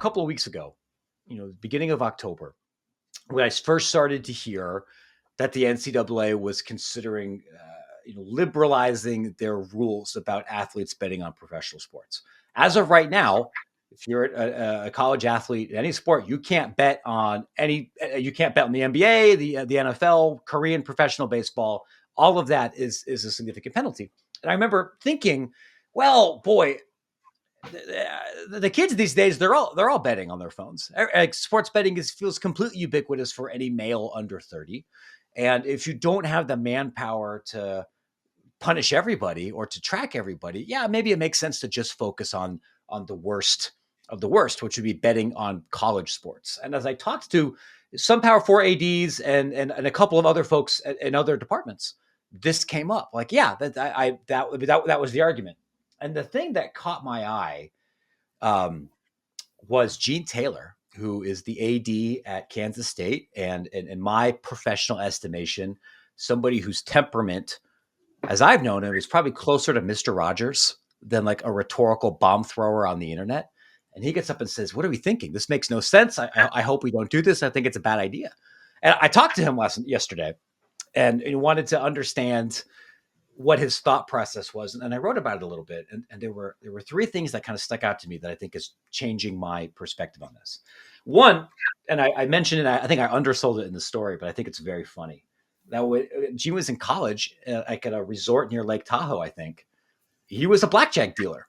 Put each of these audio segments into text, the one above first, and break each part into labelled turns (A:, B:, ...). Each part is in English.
A: couple of weeks ago, beginning of October, when I first started to hear that the NCAA was considering, liberalizing their rules about athletes betting on professional sports. As of right now, if you're a college athlete in any sport, you can't bet on any. You can't bet on the NBA, the NFL, Korean professional baseball. All of that is a significant penalty. And I remember thinking, well, boy, the kids these days they're all betting on their phones. Like, sports betting feels completely ubiquitous for any male under 30, and if you don't have the manpower to punish everybody or to track everybody, yeah, maybe it makes sense to just focus on the worst of the worst, which would be betting on college sports. And as I talked to some Power Four ads and a couple of other folks in other departments, this came up. Like, yeah, that was the argument. And the thing that caught my eye um, was Gene Taylor, who is the AD at Kansas State, and in my professional estimation, somebody whose temperament, as I've known him, is probably closer to Mr. Rogers than like a rhetorical bomb thrower on the internet. And he gets up and says, "What are we thinking? This makes no sense. I hope we don't do this. I think it's a bad idea." And I talked to him yesterday, and he wanted to understand what his thought process was. And I wrote about it a little bit. And there were three things that kind of stuck out to me that I think is changing my perspective on this. One, and I mentioned it, I think I undersold it in the story, but I think it's very funny. That when Gene was in college, like at a resort near Lake Tahoe, I think he was a blackjack dealer,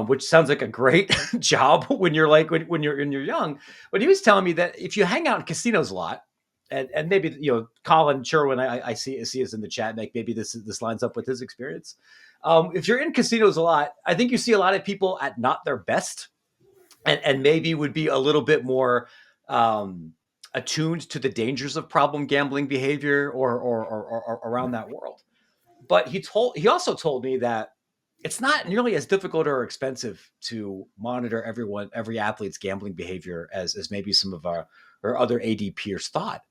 A: which sounds like a great job when you're when you're young. But he was telling me that if you hang out in casinos a lot, and maybe Colin Sherwin, I see us in the chat. Like maybe this lines up with his experience. If you're in casinos a lot, I think you see a lot of people at not their best, and maybe would be a little bit more attuned to the dangers of problem gambling behavior or around that world. But he also told me that it's not nearly as difficult or expensive to monitor every athlete's gambling behavior as maybe some of our or other AD peers thought,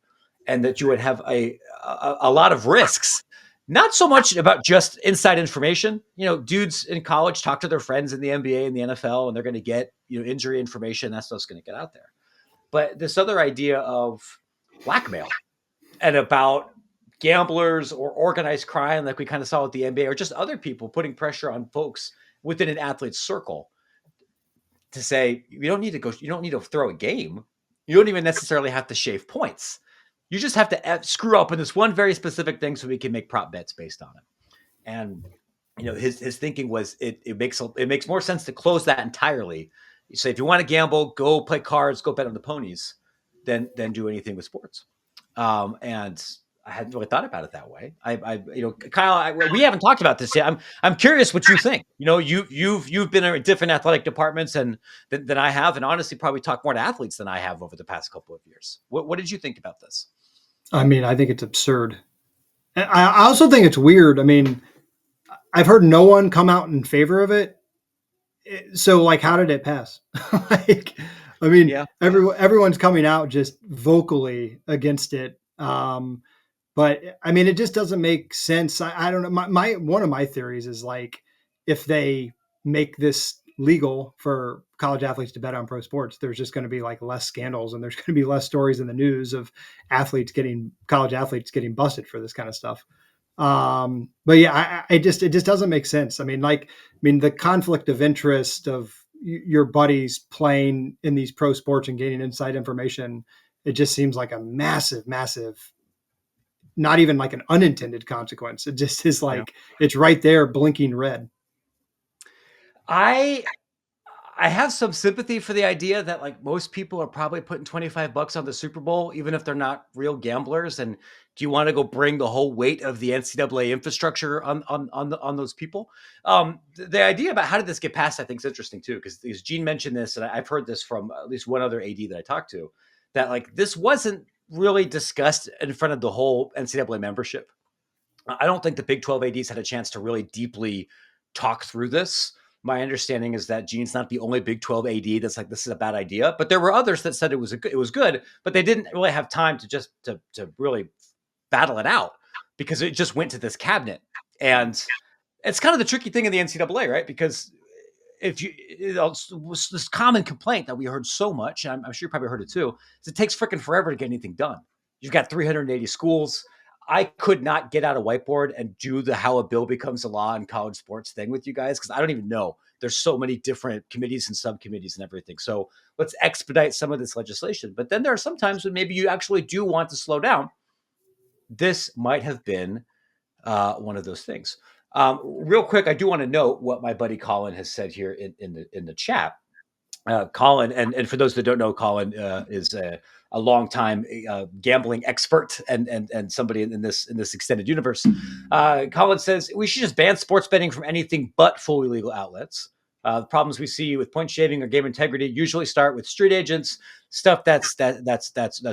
A: and that you would have a lot of risks. Not so much about just inside information. Dudes in college talk to their friends in the NBA and the NFL, and they're going to get injury information. That stuff's going to get out there. But this other idea of blackmail and about gamblers or organized crime, like we kind of saw with the NBA, or just other people putting pressure on folks within an athlete's circle to say, you don't need to throw a game. You don't even necessarily have to shave points. You just have to screw up in this one very specific thing so we can make prop bets based on it. And his thinking was it makes more sense to close that entirely. You say, if you want to gamble, go play cards, go bet on the ponies, than do anything with sports. And I hadn't really thought about it that way. Kyle, we haven't talked about this yet. I'm curious what you think. You've been in different athletic departments than I have, and honestly, probably talked more to athletes than I have over the past couple of years. What did you think about this?
B: I mean, I think it's absurd. And I also think it's weird. I mean, I've heard no one come out in favor of it. So, like, how did it pass?
A: Yeah.
B: Everyone's coming out just vocally against it. But I mean, it just doesn't make sense. I don't know. My one of my theories is like, if they make this legal for college athletes to bet on pro sports, there's just going to be like less scandals, and there's going to be less stories in the news of college athletes getting busted for this kind of stuff. But yeah, it just doesn't make sense. I mean, the conflict of interest of your buddies playing in these pro sports and gaining inside information, it just seems like a massive, not even like an unintended consequence. It just is like, It's right there blinking red.
A: I have some sympathy for the idea that like most people are probably putting $25 on the Super Bowl, even if they're not real gamblers. And do you want to go bring the whole weight of the NCAA infrastructure on those people? The idea about how did this get passed, I think, is interesting too, because Gene mentioned this, and I've heard this from at least one other AD that I talked to, that like this wasn't really discussed in front of the whole NCAA membership. I don't think the Big 12 ADs had a chance to really deeply talk through this. My understanding is that Gene's not the only Big 12 AD that's like, this is a bad idea, but there were others that said it was good, but they didn't really have time to just to really battle it out because it just went to this cabinet. And it's kind of the tricky thing in the NCAA, right? Because if you, was this common complaint that we heard so much, and I'm sure you probably heard it too, is it takes freaking forever to get anything done. You've got 380 schools. I could not get out a whiteboard and do the how a bill becomes a law in college sports thing with you guys because I don't even know. There's so many different committees and subcommittees and everything. So let's expedite some of this legislation. But then there are some times when maybe you actually do want to slow down. This might have been one of those things. Real quick, I do want to note what my buddy Colin has said here in the chat. Colin, and for those that don't know, Colin is a longtime gambling expert and somebody in this extended universe. Colin says we should just ban sports betting from anything but fully legal outlets. The problems we see with point shaving or game integrity usually start with street agents, stuff that's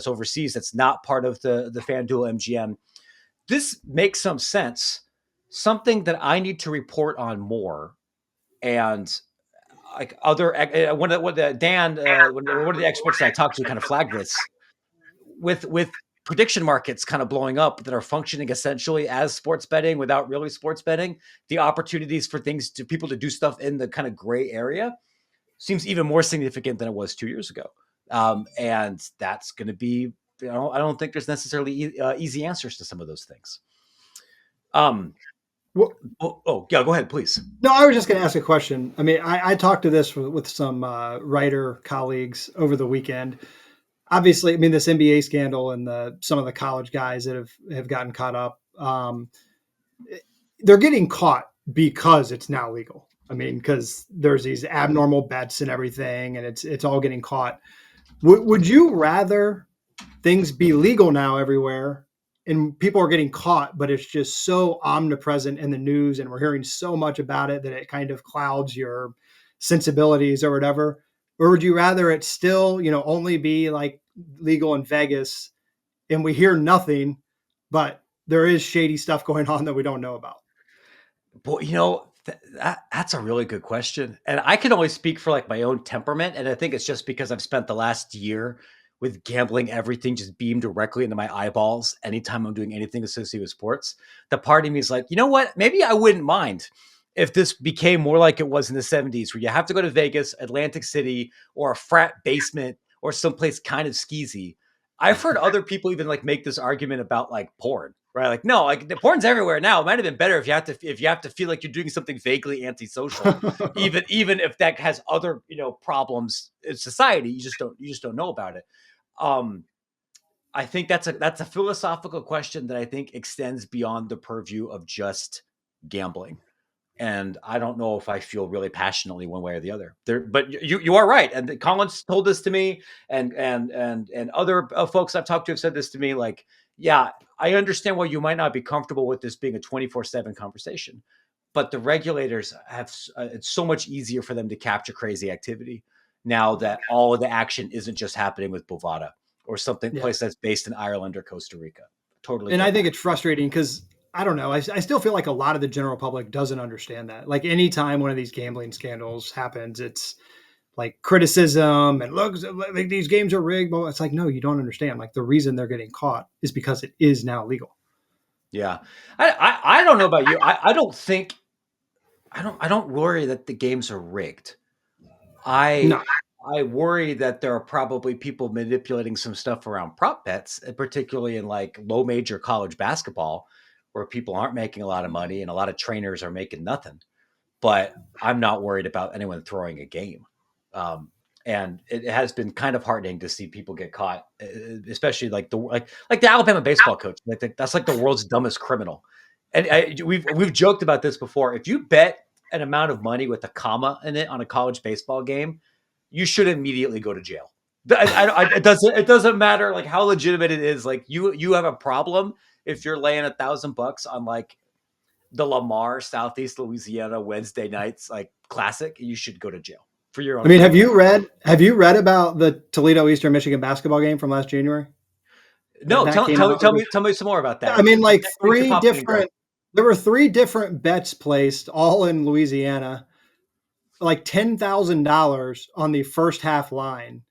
A: overseas, that's not part of the FanDuel MGM. This makes some sense. Something that I need to report on more, and like other one of the Dan, one of the experts that I talked to kind of flagged this with prediction markets kind of blowing up that are functioning essentially as sports betting without really sports betting. The opportunities for things to people to do stuff in the kind of gray area seems even more significant than it was 2 years ago, and that's going to be. I don't think there's necessarily easy answers to some of those things.
B: Well,
A: Yeah, go ahead, please.
B: no, I was just going to ask a question. I mean, I talked to this with some writer colleagues over the weekend. Obviously, I mean, this NBA scandal and some of the college guys that have gotten caught up, they're getting caught because it's now legal. I mean, because there's these abnormal bets and everything, and it's all getting caught. Would you rather things be legal now everywhere and people are getting caught, but it's just so omnipresent in the news and we're hearing so much about it that it kind of clouds your sensibilities or whatever? Or would you rather it still, only be like legal in Vegas and we hear nothing, but there is shady stuff going on that we don't know about?
A: Well, that's a really good question. And I can only speak for like my own temperament. And I think it's just because I've spent the last year with gambling everything just beamed directly into my eyeballs anytime I'm doing anything associated with sports. The part of me is like, you know what? Maybe I wouldn't mind if this became more like it was in the 70s, where you have to go to Vegas, Atlantic City, or a frat basement or someplace kind of skeezy. I've heard other people even like make this argument about like porn, right? Like, no, like the porn's everywhere now. It might have been better if you have to feel like you're doing something vaguely antisocial, even if that has other problems in society. You just don't know about it. Um, I think that's a philosophical question that I think extends beyond the purview of just gambling. And I don't know if I feel really passionately one way or the other. But you are right. And Collins told this to me, and other folks I've talked to have said this to me. Like, yeah, I understand why you might not be comfortable with this being a 24/7 conversation, but the regulators have it's so much easier for them to capture crazy activity now that all of the action isn't just happening with Bovada or something
B: Yeah.
A: place that's based in Ireland or Costa Rica. Totally
B: And I
A: get
B: think
A: that.
B: it's frustrating because I don't know. I still feel like a lot of the general public doesn't understand that. Like anytime one of these gambling scandals happens, it's like criticism and look, like these games are rigged. But it's like, no, you don't understand. Like the reason they're getting caught is because it is now legal.
A: Yeah, I don't know about you. I don't think I don't worry that the games are rigged. I
B: No.
A: I worry that there are probably people manipulating some stuff around prop bets, particularly in like low major college basketball, where people aren't making a lot of money and a lot of trainers are making nothing. But I'm not worried about anyone throwing a game. Um, and it has been kind of heartening to see people get caught, especially like the Alabama baseball coach. That's like the world's dumbest criminal. And we've joked about this before. If you bet an amount of money with a comma in it on a college baseball game, you should immediately go to jail. It doesn't matter like how legitimate it is. Like you have a problem if you're laying $1,000 on like the Lamar Southeast Louisiana Wednesday nights like classic. You should go to jail for your
B: I
A: own
B: mean,
A: good.
B: have you read about the Toledo Eastern Michigan basketball game from last January
A: No,
B: that
A: tell
B: came
A: tell
B: out?
A: tell me some more about
B: I
A: that.
B: mean, like
A: Thanks for popping in, Greg.
B: there were three different bets placed all in Louisiana, like $10,000 on the first half line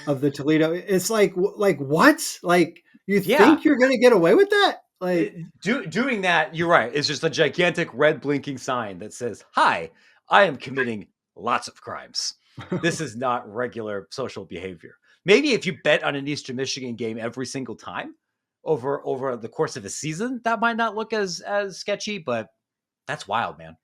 B: of the Toledo. It's like what? Like you
A: Yeah,
B: think you're going to get away with that? Like
A: doing that. You're right. It's just a gigantic red blinking sign that says, "Hi, I am committing lots of crimes. This is not regular social behavior. Maybe if you bet on an Eastern Michigan game every single time over the course of a season, that might not look as sketchy, but that's wild, man.